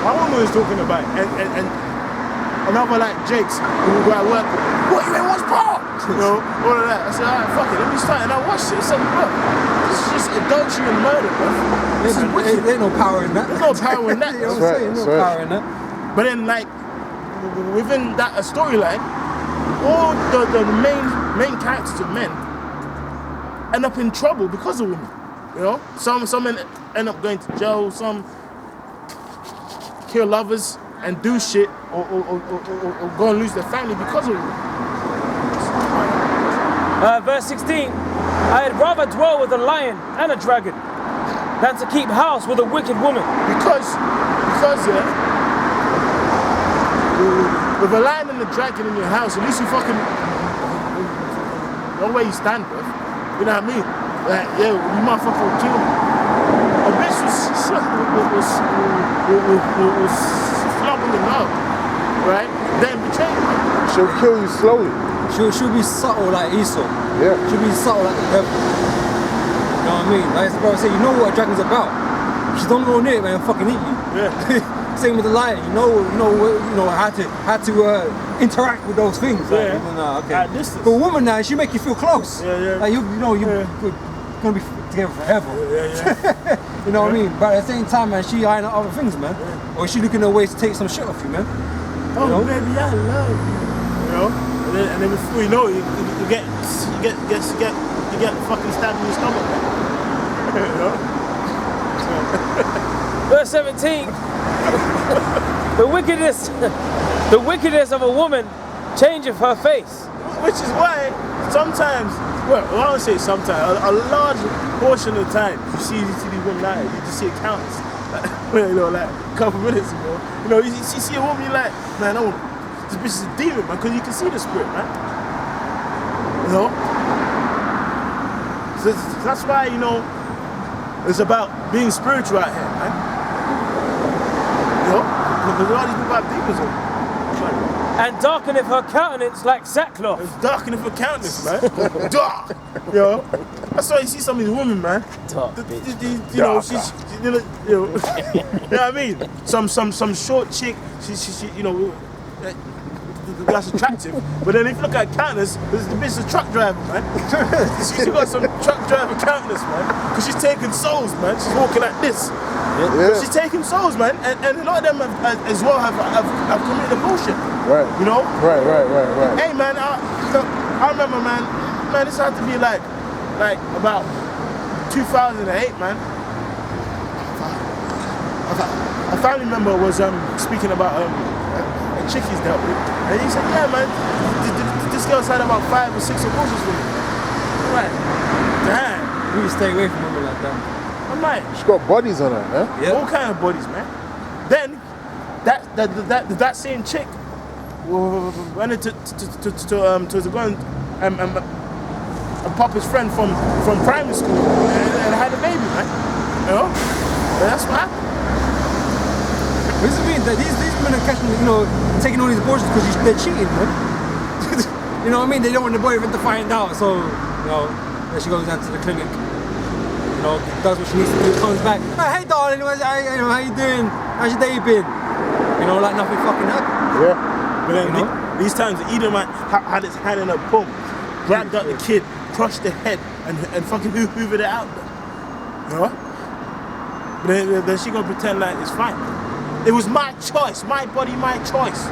My woman was talking about it, and another like Jake's who will go at work. What, you ain't watch Paul? You know, all of that. I said, alright, fuck it, let me start. And I watched it. I said, look, this is just adultery and murder, bro. This is wicked. There ain't no power in that. There's no power in that. You know what I'm saying? There's no power in that. But then, like, within that storyline, all the main characters of men end up in trouble because of women. You know, some end up going to jail, some kill lovers and do shit, or go and lose their family because of women. Verse 16, I had rather dwell with a lion and a dragon than to keep house with a wicked woman. Because with a lion and a dragon in your house, at least you fucking know where you stand, bro. You know what I mean? Like, yeah, you motherfucker will kill me. A bitch was flogging the love, right? Then betrayed me. She'll kill you slowly. She'll be subtle like Esau. Yeah. She'll be subtle like the devil. You know what I mean? Like the brother said, you know what a dragon's about. She don't go near it, man, and fucking eat you. Yeah. Same with the lion. You know how to interact with those things. Yeah. Like, okay. At distance. But a woman now, she make you feel close. Yeah. Like you're gonna be together forever. Yeah. You know what I mean? But at the same time, man, she eyeing other things, man. Or she looking at ways to take some shit off you, man. Oh, you know? baby, I love you. You know? And then before you know it, you get fucking stabbed in your stomach, man. You know? Verse 17, the wickedness of a woman changeth her face. Which is why sometimes, well, I don't say sometimes, a large portion of the time, you see these women out, you just see it counts. You know, like a couple minutes ago. You know, you see a woman, you're like, man, this bitch is a demon, man, because you can see the spirit, man. You know? So that's why, you know, it's about being spiritual out here, man. You know? Because a lot of these people have demons on them. And darkeneth her countenance like sackcloth. It's darkening for countenance, man. Dark. You know? That's why you see some of these women, man. Dark, you know, you know what I mean? Some short chick, she you know, that's attractive. But then if you look at countenance, the bitch is a truck driver, man. She's got some truck driver countenance, man. Because she's taking souls, man. She's walking like this. Yeah. She's taking souls, man. And a lot of them as well have committed a bullshit. Right. You know? Right. Hey, man, I remember, man, this had to be like about 2008, man. A family member was speaking about a chick he's dealt with, and he said, yeah, man, this girl's had about 5 or 6 abortions with me. I'm like, damn. You need to stay away from women like that. I'm like, She got bodies on her, man. all kind of bodies, man. Then that same chick went into to go and pop his friend from primary school and had a baby, man. You know? And that's what happened. What does it mean that these women are catching, you know, taking all these abortions because they're cheating, man? You know what I mean? They don't want the boyfriend to find out, so, you know, then she goes down to the clinic, you know, does what she needs to do, comes back, hey darling, how you doing? How's your day been? You know, like nothing fucking happened. Yeah. But then these times, the Edomite had his hand in her palm, grabbed up the kid, crushed the head, and fucking hoovered it out. You know? But then she gonna pretend like it's fine. It was my choice, my body, my choice.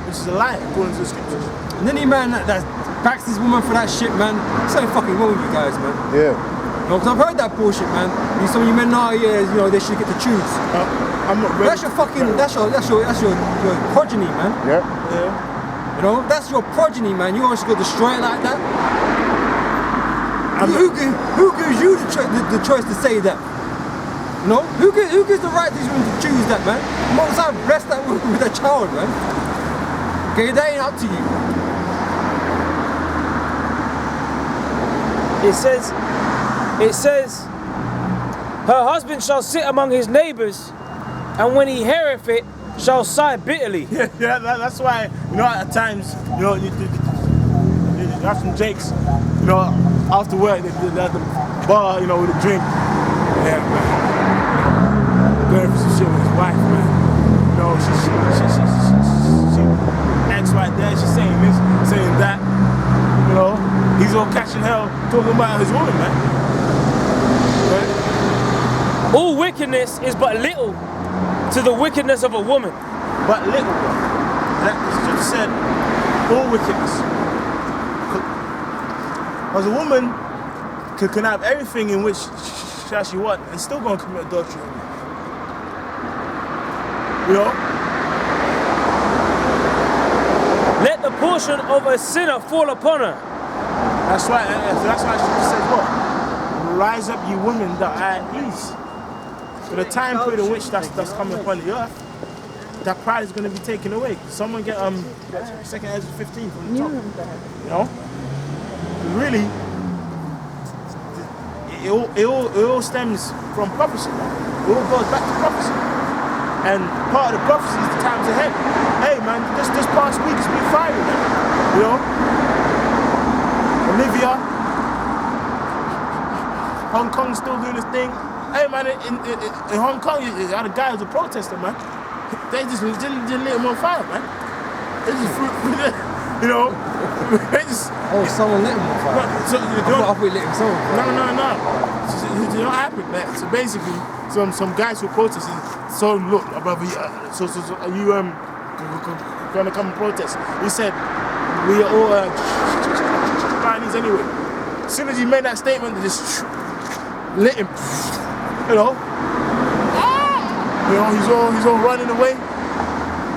Which is a lie, according to the scriptures. And any man that backs this woman for that shit, man, something fucking wrong with you guys, man. Yeah. You know, because I've heard that bullshit, man. Some of you men now, you know, they should get to choose. I'm not ready. That's your fucking, that's your progeny, man. Yeah. You know, that's your progeny, man. You always go destroy it like that. Who gives you the choice to say that? You know, who gives the right to these women to choose that, man? Most I bless that woman with a child, man. Okay, that ain't up to you. It says, her husband shall sit among his neighbors, and when he heareth it, shall sigh bitterly. Yeah, that's why, you know, at times, you know, you have some Jakes, you know, after work, they're at the bar, you know, with a drink. Yeah, man. Going for some shit with his wife. talking about his woman, man. Right? All wickedness is but little to the wickedness of a woman. But little, bro. That is just said, all wickedness. Because a woman can have everything in which she actually wants and still gonna commit adultery. You know? Let the portion of a sinner fall upon her. That's why she says what? Rise up, you women that are at ease. For the time period in which that's coming upon the earth, that pride is going to be taken away. Someone get 2nd Ezra 15 from the top. You know? Really, it all stems from prophecy. It all goes back to prophecy. And part of the prophecy is the times ahead. Hey man, this past week has been fiery, man. You know? Olivia, Hong Kong's still doing this thing. Hey man, in Hong Kong, you had a guy who's a protester, man. They just didn't lit him on fire, man. They just, you know, they just. Oh, someone lit him on fire. So, I thought we lit him on fire. No. You know what happened, man? So basically, some guys who protested. So look, brother, so are you gonna come and protest? He said we are all Chinese anyway. As soon as he made that statement, they just lit him. You know. You know, he's all running away.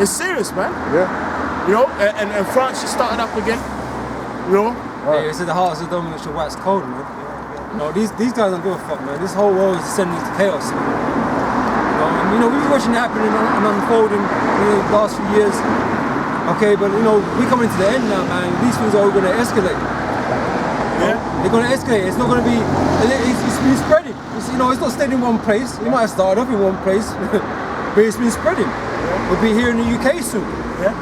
It's serious, man. Yeah. You know, and France just started up again. You know? Right. Yeah, it's in the heart of the dominant shall wax cold, man. No, these guys don't give a fuck, man. This whole world is descending into chaos. You know, we've been watching it happening and unfolding the last few years. Okay, but you know, we're coming to the end now, man. These things are all going to escalate. Yeah. They're going to escalate. It's not going to be. It's been spreading. You know, it's not staying in one place. It might have started off in one place, but it's been spreading. Yeah. We'll be here in the UK soon. Yeah.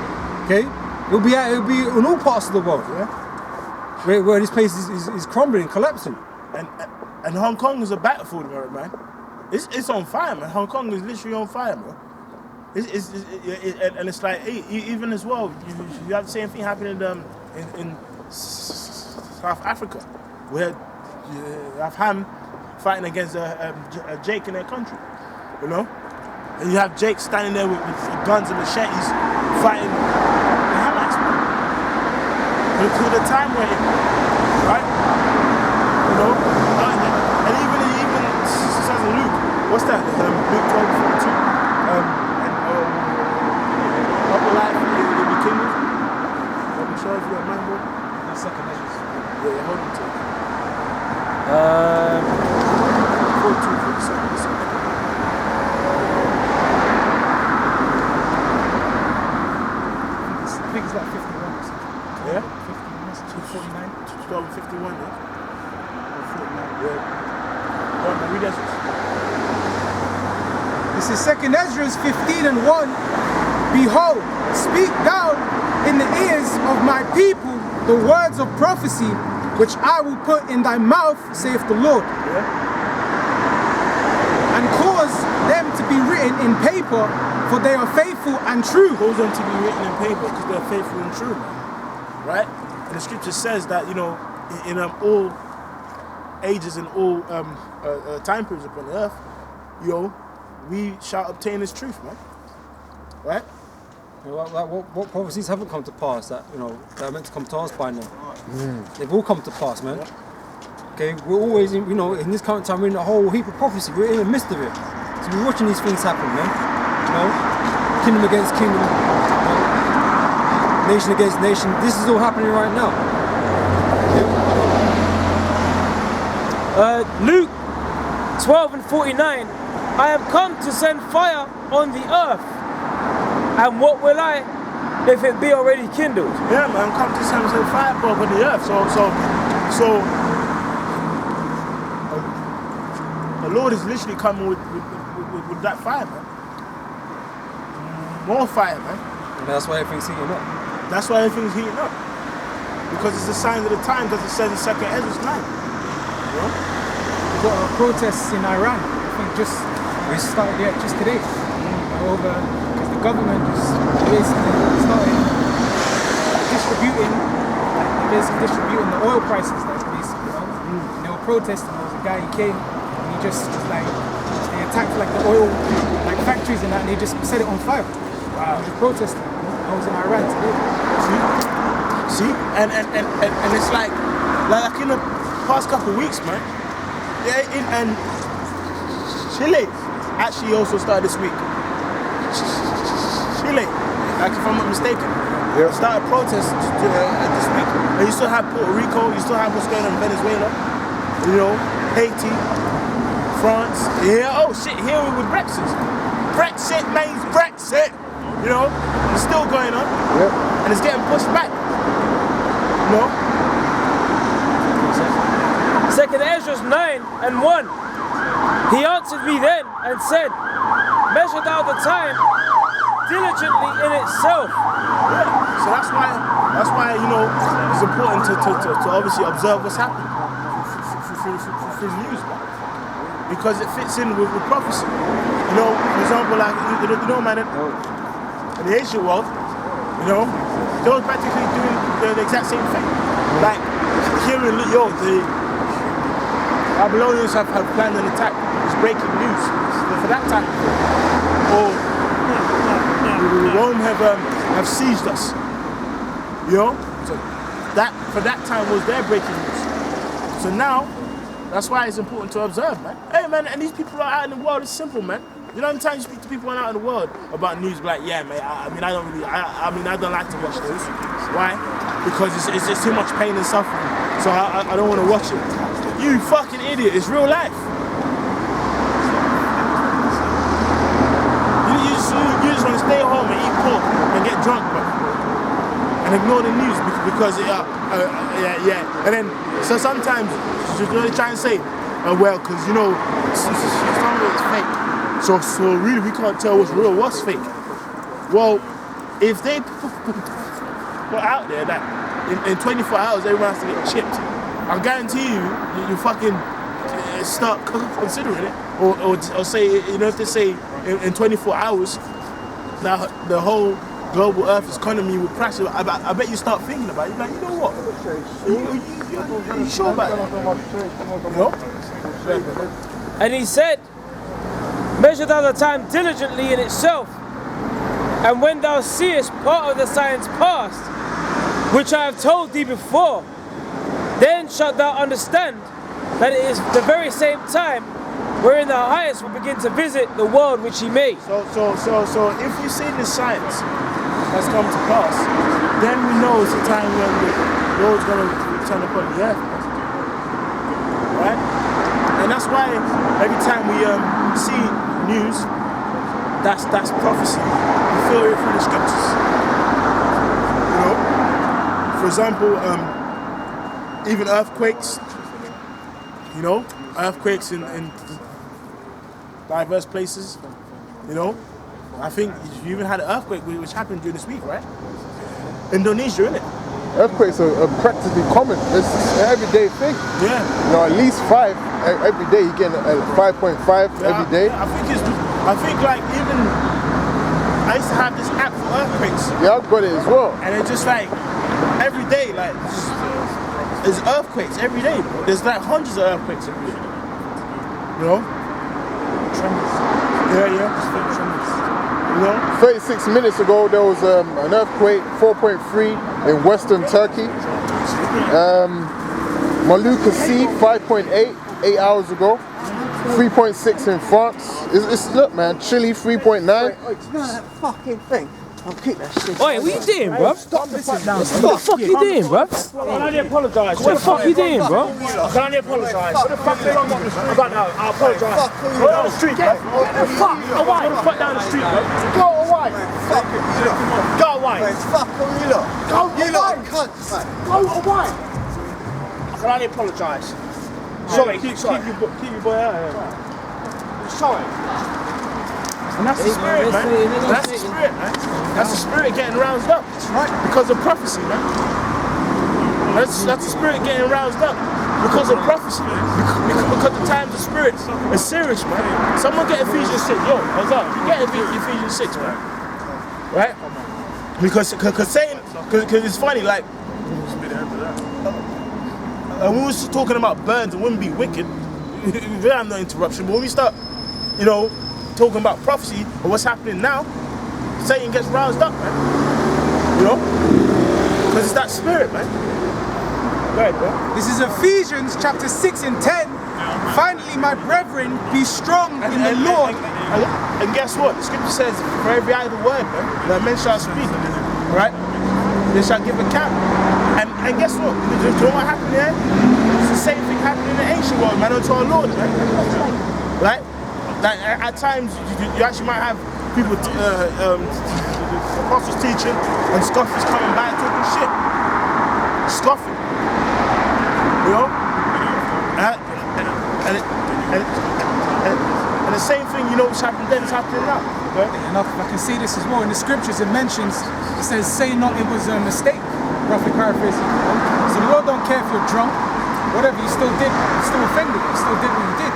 Okay. It'll be in all parts of the world. Yeah. Where this place is crumbling, collapsing. And Hong Kong is a battlefield, man. It's on fire, man. Hong Kong is literally on fire, man. And it's like, hey, even as well, you have the same thing happening in South Africa, where you have Ham fighting against Jake in their country, you know? And you have Jake standing there with guns and machetes fighting the Hamas, man. To the time we're in, right? You know? And even says in Luke, what's that? Luke 12:42. Up the life will be kindled. I'm sure if you don't mind, bro. The second measures. Yeah, hold on to it. 42, 47. I think it's like 51 or something. Yeah? 51, 12 and 51, yeah? or 49. Yeah. Go on, man, read that. This is 2nd Ezra 15 and 1. Behold, speak down in the ears of my people the words of prophecy, which I will put in thy mouth, saith the Lord. Yeah? And cause them to be written in paper, for they are faithful and true. Cause them to be written in paper because they're faithful and true, man. Right? And the scripture says that, you know, in all ages and all time periods upon the earth, you know, we shall obtain this truth, man. Right? What prophecies haven't come to pass that that are meant to come to us by now? They've all come to pass, man. Okay, we're always in this current time we're in a whole heap of prophecy. We're in the midst of it, so we're watching these things happen, man. You know, kingdom against kingdom, nation against nation. This is all happening right now. Luke 12 and 49. I am come to send fire on the earth. And what will I if it be already kindled? Yeah, man, come to some fire above on the earth. So the Lord is literally coming with that fire, man. More fire, man. And that's why everything's heating up. That's why everything's heating up. Because it's a sign of the time, because it says in 2nd Ezra 9. You know? We've got protests in Iran. I think just started just today. Over because the government just basically started distributing the oil prices, like basically, protesting. There was a guy, he came, and he just was like, they attacked like the oil, like factories and that, and they just set it on fire. Wow. Just protesting. I was in Iran today. See, and it's like in the past couple of weeks, man. Yeah, and Chile actually also started this week. Chile, like if I'm not mistaken, started protests this week. And you still have Puerto Rico, you still have what's going on in Venezuela, you know, Haiti, France. Yeah, oh shit, here we're with Brexit. Brexit means Brexit. You know, it's still going on, and it's getting pushed back. You know. Second Ezra 9:1. He answered me then and said, measure thou the time diligently in itself. Yeah. So that's why you know it's important to obviously observe what's happening through news, because it fits in with prophecy. You know, for example, like you know, man, in the ancient world, you know, they were practically doing the exact same thing. Like here in the Babylonians have planned an attack. It's breaking news for that time. Or Rome have seized us. You know? So that for that time was their breaking news. So now, that's why it's important to observe, man. Hey man, and these people are out in the world, it's simple, man. You know how many times you speak to people out in the world about news, like, yeah, man, I don't like to watch news. Why? Because it's just too much pain and suffering. So I don't want to watch it. You fucking idiot, it's real life. You just want to stay home and eat pork and get drunk, bro. And ignore the news because and then, so sometimes, you know, they try and say, well, because, you know, some of it's fake. So really we can't tell what's real, what's fake. Well, if they put out there that in 24 hours everyone has to get chipped, I guarantee you fucking start considering it, or say, you know, if they say in 24 hours, now the whole global Earth's economy will crash. I bet you start thinking about it. You're like, you know what? Are you sure about that? You know? And he said, measure thou the time diligently in itself, and when thou seest part of the signs past, which I have told thee before, then shalt thou understand that it is the very same time wherein the highest will begin to visit the world which he made. So if we see the signs that's come to pass, then we know it's a time when the Lord's going to return upon the earth. Right? And that's why every time we see news, that's prophecy. We feel it through the scriptures. You know? For example, even earthquakes, you know? Earthquakes in diverse places, you know? I think you even had an earthquake which happened during this week, right? Indonesia, innit? Earthquakes are practically common. It's an everyday thing. Yeah. You know, at least 5 every day. You get 5.5 every day. I think like even I used to have this app for earthquakes. Yeah, I've got it as well. And it's just like every day, like there's earthquakes every day. There's like hundreds of earthquakes every day. You know? Tremors. Yeah. Tremors. You know? 36 minutes ago, there was an earthquake, 4.3 in Western Turkey. Molucca Sea, 5.8, 8 hours ago. 3.6 in France. Look, man, Chile, 3.9. You know that fucking thing? I'll keep that shit. Oi, what you doing, bro? Stop the fuck down. What the fuck you doing, bro? Can I only apologise? What the fuck you doing, bro? Can I only apologise? What the fuck are you on the street? I apologise. Go down the street, bro. Get the fuck away. Get the fuck down the street, bro. Go away. Fuck you lot. Go away. Fuck all you lot. Go You lot away. are cunts, man. Go away. Can I only apologise? Sorry, keep your boy out here. Sorry. And that's the spirit, man. That's the spirit, man. That's the spirit getting roused up. Right. Because of prophecy, man. That's the spirit getting roused up. Because of prophecy. Because the times of spirit is serious, man. Someone get Ephesians 6. Yo, what's up? You get Ephesians 6, man. Right? Because it's funny, like, And we was talking about birds and wouldn't be wicked. We have no interruption. But when we start, you know, talking about prophecy or what's happening now, Satan gets roused up, man. You know? Because it's that spirit, man. Go ahead, bro. This is Ephesians chapter 6 and 10. Finally, my brethren, be strong in the Lord. And guess what? The scripture says, for every idle word, man, that men shall speak, right? They shall give account. And guess what? Do you know what happened here? It's the same thing happening in the ancient world, man, unto our Lord, man. Right? Like, at times, you actually might have people, apostles teaching, and scoffers coming by and talking shit. Scoffing. You know? And the same thing, you know, what's happened then is happening now. Okay? Enough, I can see this as well in the scriptures. It mentions, it says, say not it was a mistake. Roughly paraphrasing. So the Lord don't care if you're drunk, whatever you still did, you still offended, you still did what you did.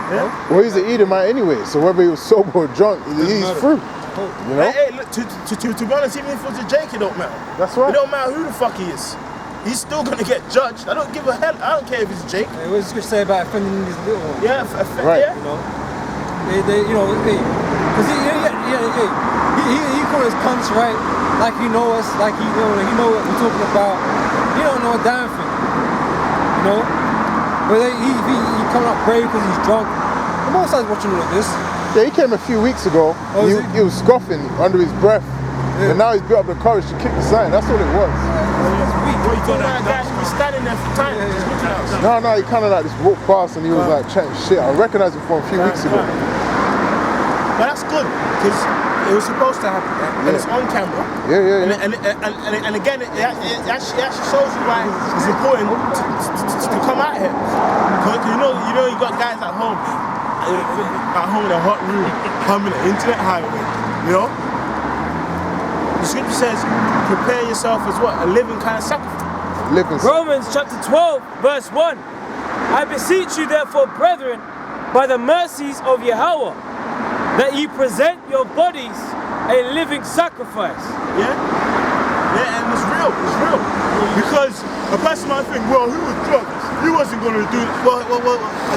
Yeah? Well, he's an Edomite anyway, so whether he was sober or drunk, he's free. You know? Hey, look, to be honest, even if it was a Jake, it don't matter. That's right. It don't matter who the fuck he is. He's still gonna get judged. I don't give a hell. I don't care if it's Jake. Hey, what's the scripture say about offending these little ones? Yeah, Right. yeah. You know, they you know, because he call us cunts, right? Like he know us, like he know what we're talking about. He don't know a damn thing, you know. But he coming up brave because he's drunk. The Most High's watching all of this. Yeah, he came a few weeks ago. Oh, is He was scoffing under his breath. Yeah. And now he's built up the courage to kick the sign. That's what it was. What you talking about, guys? We standing there for time, just looking at us. No, he kind of like just walked past and he was like chatting shit. I recognized him from a few weeks ago. But that's good, because it was supposed to happen, right? And it's on camera. Yeah. And again, it actually shows you why it's important to come out here. Because you know you got guys at home in a hot room, humming the internet highway, you know? The scripture says, prepare yourself as what? A living kind of sacrifice. Romans chapter 12, verse 1. I beseech you therefore, brethren, by the mercies of Yahweh, that ye present your bodies a living sacrifice. Yeah, and it's real. Because a person might think, well, he was drunk, he wasn't going to do it. Well,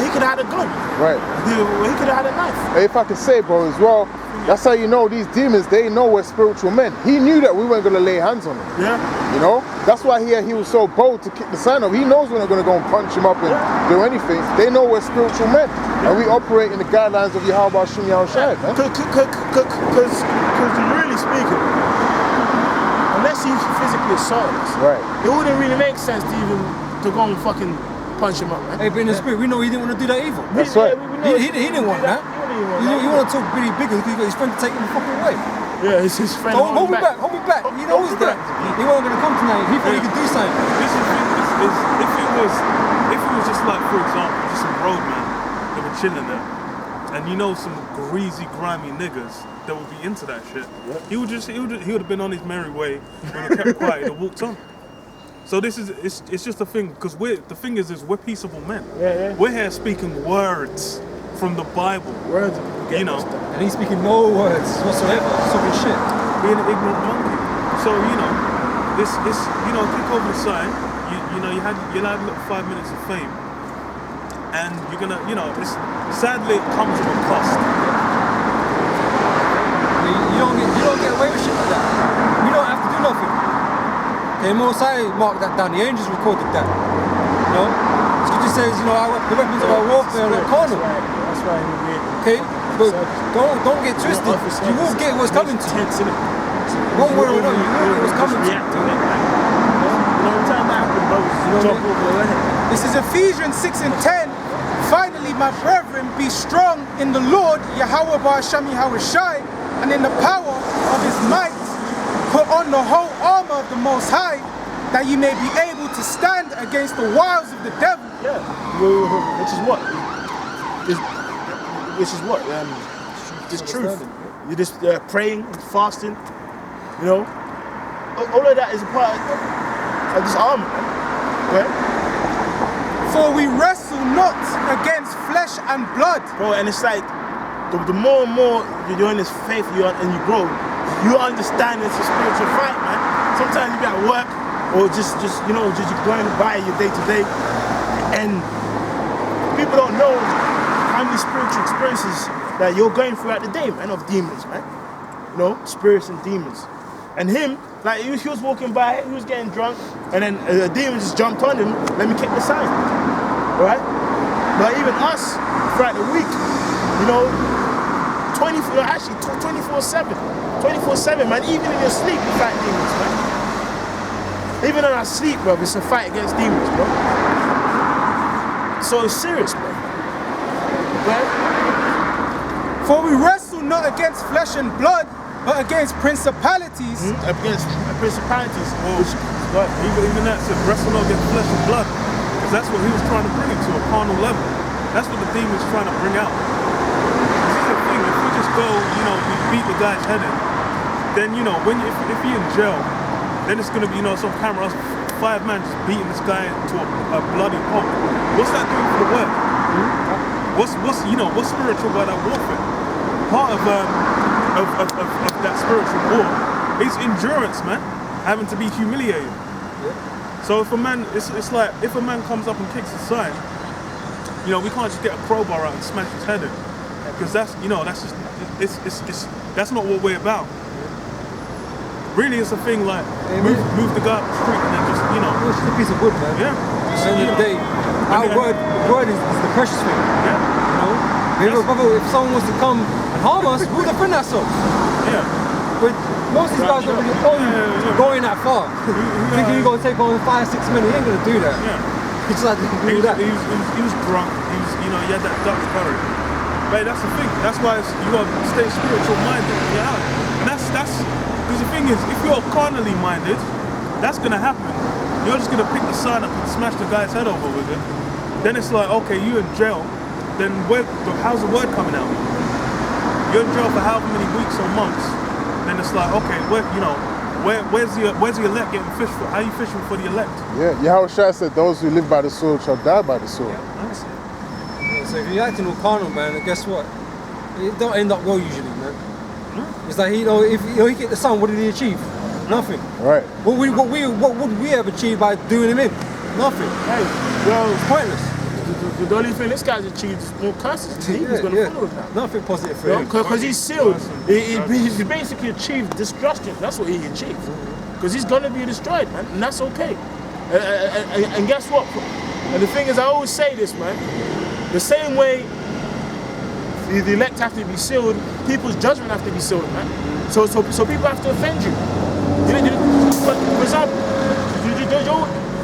he could have had a gun. Right. He could have had a knife. If I could say, bro, as well, that's how you know these demons, they know we're spiritual men. He knew that we weren't going to lay hands on him. Yeah. You know? That's why he was so bold to kick the sign up. He knows we're not going to go and punch him up and do anything. They know we're spiritual men. And we operate in the guidelines of Yahweh Shem Yahushai, man. Because really speaking, unless he physically assaulted us, Right. it wouldn't really make sense to go and fucking punch him up, man. Hey, but in the spirit, we know he didn't want to do that either. That's right. He didn't want that. He want to talk really big because he got his friend to take him the fucking way. Yeah, it's his friend. Hold me back. He knows that. He wasn't going to come tonight. He thought he could do something. This is if it was just like, for example, just some roadmen that were chilling there, and you know some greasy, grimy niggas that would be into that shit, he would have been on his merry way, would have kept quiet and walked on. So this is it's just a thing, because we're peaceable men. Yeah. We're here speaking words from the Bible. Words, you know. And he's speaking no words whatsoever. He's talking shit. Being an ignorant monkey. So, you know, this click over the sign, you'll have a little 5 minutes of fame. And you're gonna, sadly it comes with a cost. You don't get away with shit like that. You don't have to do nothing. Okay, Most High marked that down. The angels recorded that. You know? Scripture says, the weapons of our warfare are carnal. That's right. Okay? But don't get twisted. You will get what's coming to you. One way or another, you will get what's coming to you. This is Ephesians 6 and 10. Finally, my brethren, be strong in the Lord, Yahweh Ba'ashem Yahushai, and in the power of his might. Put on the whole armor of the Most High, that you may be able to stand against the wiles of the devil. Yeah, which is what? Just truth. You're just praying, fasting, all of that is a part of this armor, okay? For we wrestle not against flesh and blood. Bro, and it's like, the more and more you're in this faith and you grow, you understand it's a spiritual fight, man. Sometimes you be at work, or just you know, just going by your day to day, and people don't know how many spiritual experiences that you're going throughout the day, man, of demons, man. You know, spirits and demons. And him, like he was walking by, he was getting drunk, and then a demon just jumped on him. Let me kick the sign, right? But even us throughout the week, you know, 24/7, 24/7, man. Even in your sleep, you fight demons, man. Even in our sleep, bro, it's a fight against demons, bro. So it's serious, bro. Okay? For we wrestle not against flesh and blood, but against principalities. Against principalities. Even that said, wrestle not against flesh and blood. Because that's what he was trying to bring it to, a carnal level. That's what the demon's trying to bring out. This is the thing, if we just go, you know, we beat the guy's head in, then, you know, if you're in jail, then it's going to be, you know, some camera, us 5 men just beating this guy to a bloody pulp. What's that doing for the word? What's you know, what's spiritual about that warfare? Part of that spiritual war is endurance, man. Having to be humiliated. So if a man, it's like if a man comes up and kicks his sign, you know, we can't just get a crowbar out and smash his head in, because that's, you know, that's just that's not what we're about. Really, it's a thing like move the guy up the street and then just, you know, It's just a piece of wood, man. yeah. At the end of the day, our word is the precious thing. Yeah. You know, brother, if someone wants to come and harm us, we'll defend ourselves. Yeah. But most of these guys don't really going that far. Thinking you're going to take on 5, 6 men, he ain't going to do that. Yeah. He just like to do that. He was drunk. He was, you know, he had that Dutch courage. But that's the thing. That's why you got to stay spiritual minded. Yeah. And that's because the thing is, if you're carnally minded, that's gonna happen. You're just gonna pick the sign up and smash the guy's head over with it. Then it's like, okay, you're in jail. Then how's the word coming out? You're in jail for however many weeks or months. Then it's like, okay, where's the elect getting fished for? How are you fishing for the elect? Yeah, Yahushua said those who live by the sword shall die by the sword. So if you're acting all carnal, man, then guess what? It don't end up well usually, man. It's like, you know, if he hit the sun, what did he achieve? Nothing. Right. What would we have achieved by doing him in? Nothing. Hey, well, It's pointless. the only thing this guy's achieved is more curses. He's gonna follow with that. Nothing positive for him. Because he's sealed. He basically achieved destruction. That's what he achieved. Because he's gonna be destroyed, man, and that's okay. And guess what? And the thing is, I always say this, man. The same way the elect have to be sealed, people's judgment have to be sealed, man. So people have to offend you. For example,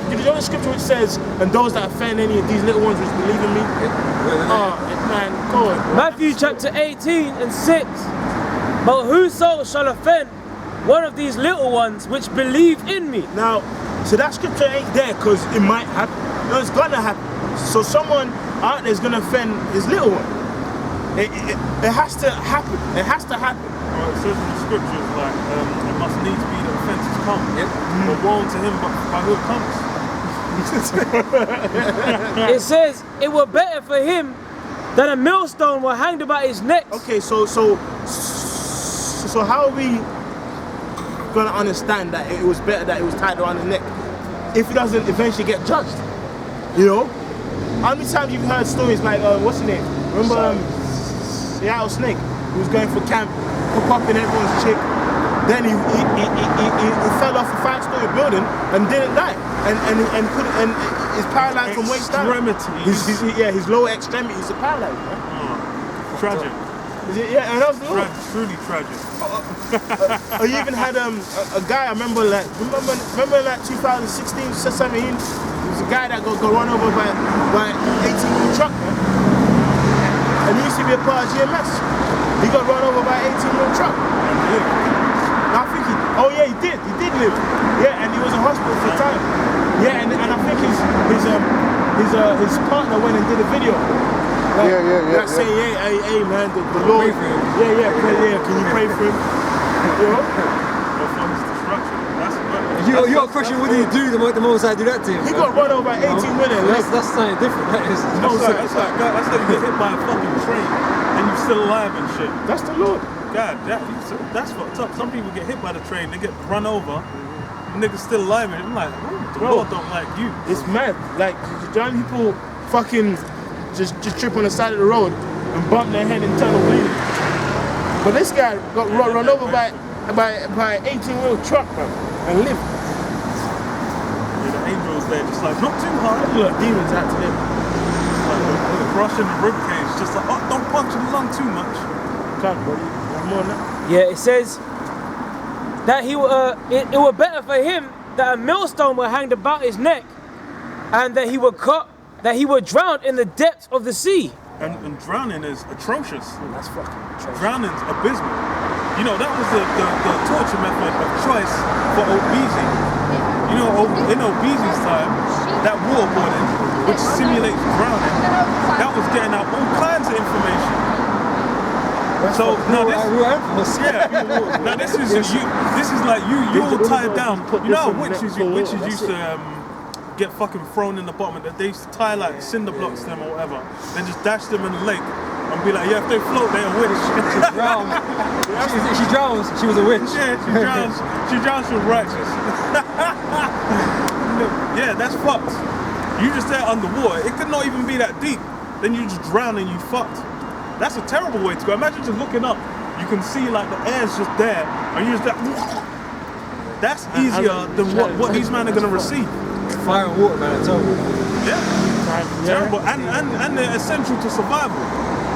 you know the scripture which says, and those that offend any of these little ones which believe in me? Man, go on. Matthew chapter 18 and 6. But whoso shall offend one of these little ones which believe in me. Now, so that scripture ain't there because it might happen. No, it's gonna happen. So someone out there is gonna offend his little one. It has to happen. It has to happen. Well, it says in the scriptures, like, it must needs be that offences come. But woe to him by who it comes. It says it were better for him that a millstone were hanged about his neck. Okay, so how are we gonna understand that it was better that it was tied around his neck if he doesn't eventually get judged? You know? How many times you've heard stories like what's his name? Remember Seattle Snake, who was going for camp, popping everyone's chick. Then he fell off a 5-story building and didn't die, and is paralyzed from waist down. His lower extremities are paralyzed. Right? Tragic. Yeah, and that was the Lord. Truly tragic. You even had a guy. I remember like 2016, 17. There was a guy that got run over by an 18-wheel truck, man. And he used to be a part of GMS. He got run over by an 18-wheel truck. And I think he did live. Yeah, and he was in hospital for a time. Yeah, and I think his partner went and did a video. Like, yeah. Saying, hey, man, the Lord. Pray for him. Yeah. Can you pray for him? You know? For his destruction. You're a Christian, what do you do the most I do that to him? He got run over by 18 women. That's something different. That's like you get hit by a fucking train and you're still alive and shit. That's the Lord. God, that's fucked up. Some people get hit by the train, they get run over, niggas still alive. And I'm like, the Bro. Lord don't like you. It's mad. Like, giant people fucking just trip on the side of the road and bump their head and turn the wheel. But this guy got run over by an 18-wheel truck, bro, and lived. Yeah, the angels there just like, not too hard. Look, demons out to him. Like, the brush in the ribcage, just like, oh, don't punch the lung too much. Can't, bro. You have more than that? Yeah, it says that it were better for him that a millstone were hanged about his neck, and that he were drowned in the depths of the sea. And drowning is atrocious. That's fucking atrocious. Drowning's abysmal. You know, that was the torture method of choice for Obeezy. You know, in Obeezy's time, that waterboarding, which simulates drowning, that was getting out all kinds of information. So now this is like you're tied down. You know how witches used to get fucking thrown in the bottom. They used to tie like cinder blocks to them or whatever, then just dash them in the lake and be like, yeah, if they float, they're a witch. She drowns, she was a witch. Yeah, she drowns, she was righteous. Yeah, that's fucked. You just there underwater. It could not even be that deep. Then you just drown and you fucked. That's a terrible way to go. Imagine just looking up. You can see like the air's just there, and you just like, that's easier than what these men are gonna receive. Fire and water, man, I tell you. Yeah. Terrible. And they're essential to survival.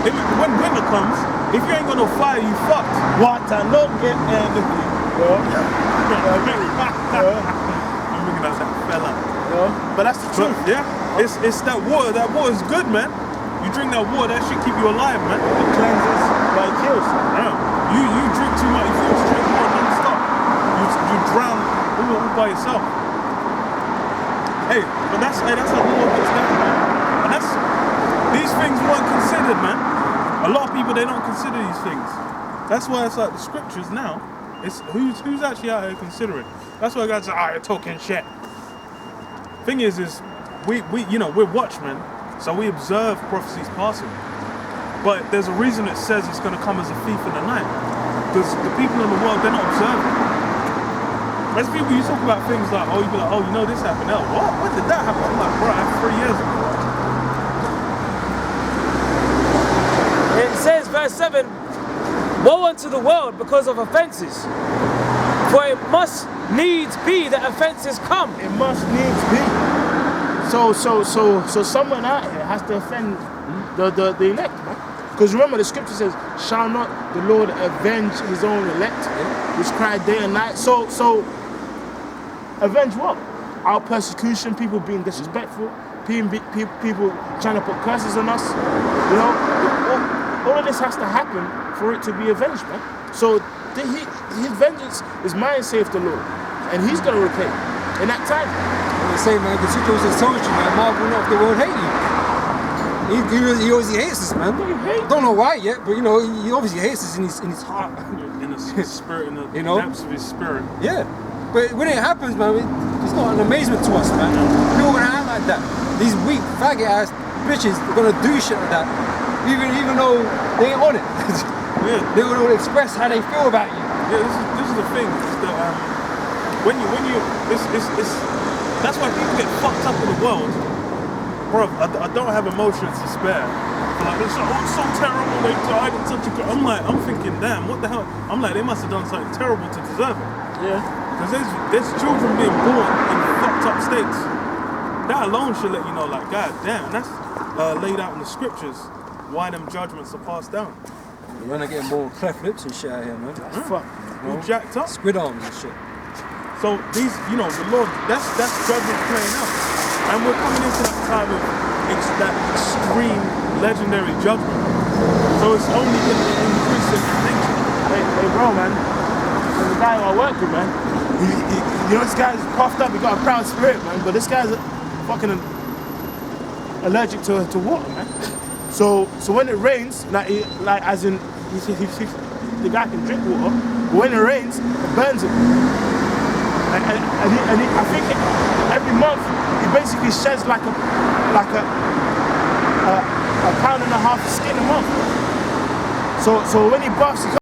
When winter comes, if you ain't got no fire, you fucked. Water, no get anything. I'm looking at that fella. But that's the truth. Yeah, it's that water. That water is good, man. You drink that water, that shit keep you alive, man. It cleanses, but it kills. Yeah. You drink too much. You force to drink water non-stop. You drown all by yourself. Hey, but that's how the Lord gets down, man. And these things weren't considered, man. A lot of people, they don't consider these things. That's why it's like the scriptures now. It's who's actually out here considering. That's why guys say, you're talking shit. Thing is we we're watchmen. So we observe prophecies passing. But there's a reason it says it's going to come as a thief in the night. Because the people in the world, they're not observing. There's people, you talk about things like, you be like, you know this happened. Oh, what? When did that happen? I'm like, bro, it happened 3 years ago. It says, verse 7, woe unto the world because of offences. For it must needs be that offences come. It must needs be. So someone out here has to offend the elect, man. Because remember, the scripture says, shall not the Lord avenge his own elect, which cry day and night. So avenge what? Our persecution, people being disrespectful, people trying to put curses on us. You know, all of this has to happen for it to be avenged, man. So his vengeance is mine, saith the Lord. And he's going to repay in that time. The same, man, because he just told you, man, marvel not if the world hate you. He obviously hates us, man. Don't know why yet, but you know, he obviously hates us in his heart. In his spirit, in the depths of his spirit. Yeah. But when it happens, man, it's not an amazement to us, man. People are gonna act like that. These weak, faggot ass bitches are gonna do shit like that. Even though they ain't on it. Yeah. They're gonna express how they feel about you. Yeah, this is the thing, is that when you it's that's why people get fucked up in the world. Bro, I don't have emotions to spare. Like, it's so terrible, they died in such a... I'm thinking, damn, what the hell? I'm like, they must have done something terrible to deserve it. Yeah. Because there's children being born in fucked up states. That alone should let you know, like, god damn. And that's laid out in the scriptures, why them judgments are passed down. You're getting more cleft lips and shit out here, man. That's fuck. All jacked up. Squid arms and shit. So these, the Lord, that's judgment playing out. And we're coming into that time of that extreme, legendary judgment. So it's only going to increase in nature. Hey, bro, man. There's a guy who I work with, man. You know, this guy's puffed up, he got a proud spirit, man. But this guy's fucking allergic to water, man. So when it rains, like as in, the guy can drink water, but when it rains, it burns him. And I think every month he basically sheds like a pound and a half of skin a month. So when he buffs, he